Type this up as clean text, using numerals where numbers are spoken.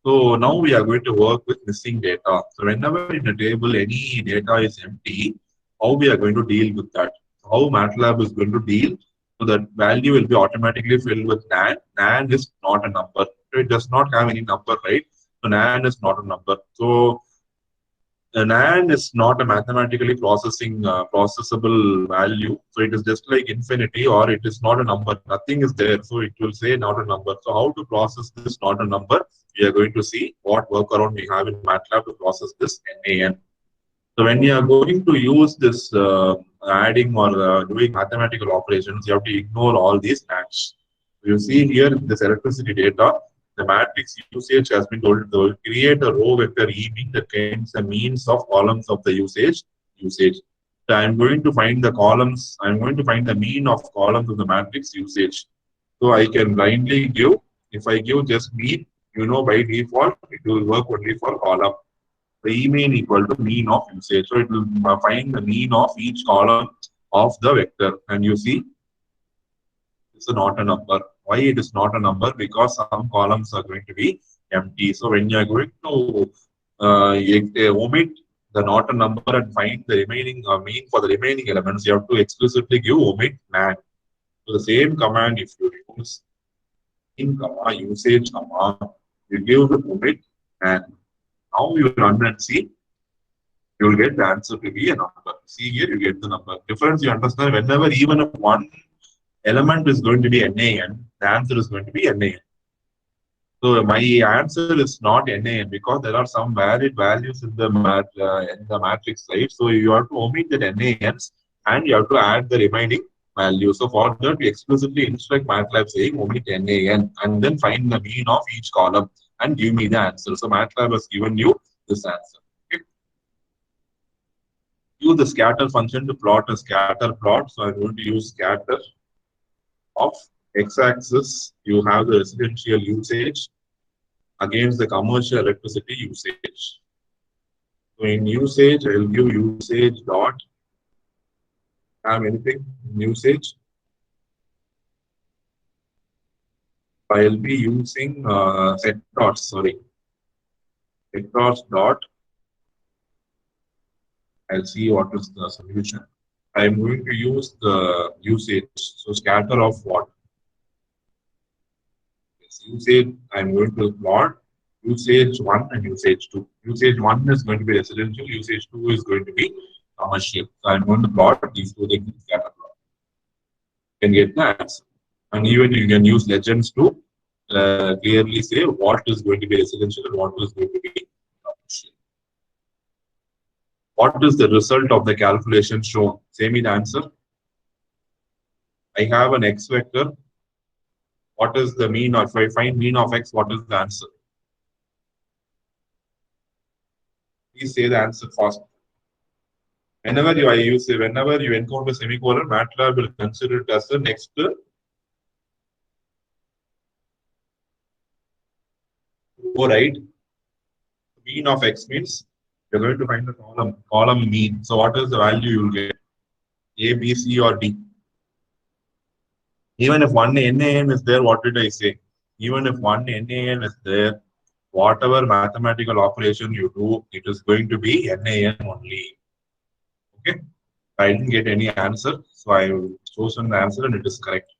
So now we are going to work with missing data. So whenever in a table any data is empty, how we are going to deal with that? How MATLAB is going to deal? So that value will be automatically filled with NaN. NaN is not a number. It does not have any number, right? So NaN is not a number. So an AND is not a mathematically processable value. So it is just like infinity, or it is not a number. Nothing is there. So it will say not a number. So how to process this not a number? We are going to see what workaround we have in MATLAB to process this NaN. So when you are going to use this adding or doing mathematical operations, you have to ignore all these NANDs. You see here this electricity data, the matrix usage has been told to create a row vector E mean that contains the means of columns of the usage. So I'm going to find the columns, I'm going to find the mean of columns of the matrix usage. So I can blindly give, if I give just mean, by default, it will work only for column. The E mean equal to mean of usage. So it will find the mean of each column of the vector. And you see, it's not a number. Why it is not a number? Because some columns are going to be empty. So when you are going to omit the not a number and find the remaining mean for the remaining elements, you have to explicitly give omit NaN. So the same command, if you use in comma usage comma, you give the omit and now you run and see, you will get the answer to be a number. See here, you get the number. Difference you understand, whenever even if one element is going to be NaN, the answer is going to be NaN. So my answer is not NaN because there are some valid values in the matrix, right? So you have to omit the NaNs and you have to add the remaining value. So for that, we explicitly instruct MATLAB saying omit NaN and then find the mean of each column and give me the answer. So MATLAB has given you this answer. Okay. Use the scatter function to plot a scatter plot. So I'm going to use scatter of x-axis. You have the residential usage against the commercial electricity usage. So in usage, I will give usage dot. Have anything in usage? I'll be using sectors. Sorry, sectors dot. I'll see what is the solution. I'm going to use the usage. So scatter of what? Yes, usage. I'm going to plot usage 1 and usage 2. Usage 1 is going to be residential. Usage 2 is going to be commercial. So I'm going to plot these two things in scatter plot. You can get the answer. And even you can use legends to clearly say what is going to be residential and what is going to be commercial. What is the result of the calculation shown? Say me the answer. I have an x vector. What is the mean? Or if I find mean of x, what is the answer? Please say the answer fast. Whenever you encounter semicolon, MATLAB will consider it as the next. Go right. Mean of x means you're going to find the column mean. So what is the value you will get? A, B, C, or D? Even if one NaN is there, what did I say? Even if one NaN is there, whatever mathematical operation you do, it is going to be NaN only. Okay? I didn't get any answer, so I have chosen the answer and it is correct.